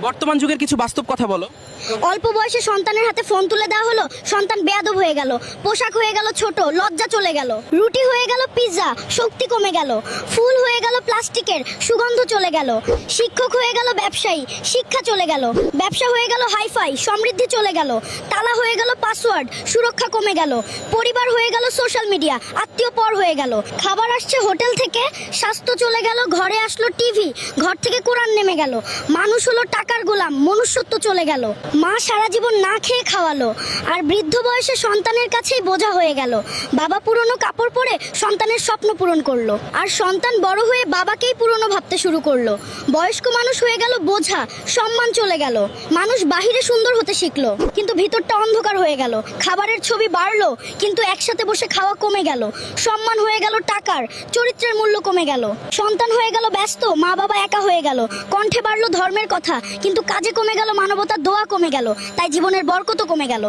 বর্তমান যুগের কিছু বাস্তব কথা বলো। অল্প বয়সে সন্তানের হাতে ফোন তুলে দেওয়া হলো, সন্তান বেয়াদব হয়ে গেল, পোশাক হয়ে গেল ছোট, লজ্জা চলে গেল, রুটি হয়ে গেল পিৎজা, শক্তি কমে গেল, ফুল হয়ে গেল প্লাস্টিকের, সুগন্ধ চলে গেল, শিক্ষক হয়ে গেল ব্যবসায়ী, শিক্ষা চলে গেল, ব্যবসা হয়ে গেল হাইফাই, সমৃদ্ধি চলে গেল, তালা হয়ে গেল পাসওয়ার্ড, সুরক্ষা কমে গেল, পরিবার হয়ে গেল সোশ্যাল মিডিয়া, আত্মীয় পর হয়ে গেল, খাবার আসছে হোটেল থেকে, স্বাস্থ্য চলে গেল, ঘরে আসলো টিভি, ঘর থেকে কোরআন নেমে গেল, মানুষ হলো টাকার গোলাম, মনুষ্যত্ব চলে গেল, মা সারা জীবন না খেয়ে খাওয়ালো, আর বৃদ্ধ বয়সে সন্তানের কাছেই বোঝা হয়ে গেল, বাবা পুরনো কাপড় পরে সন্তানের স্বপ্ন পূরণ করলো, আর সন্তান বড় হয়ে বাবাকেই পুরনো ভাবতে শুরু করলো, বয়স্ক মানুষ হয়ে গেল বোঝা, সম্মান চলে গেল, মানুষ বাহিরে সুন্দর হতে শিখলো কিন্তু ভিতরটা অন্ধকার হয়ে গেল, খাবারের ছবি বাড়লো কিন্তু একসাথে বসে খাওয়া কমে গেল, সম্মান হয়ে গেল টাকার, চরিত্রের মূল্য কমে গেল, সন্তান হয়ে গেল ব্যস্ত, মা বাবা একা হয়ে গেল, কণ্ঠে বাড়লো ধর্মের কথা কিন্তু কাজে কমে গেল মানবতার দোয়া কমে গেল, তাই জীবনের বরকতও কমে গেল।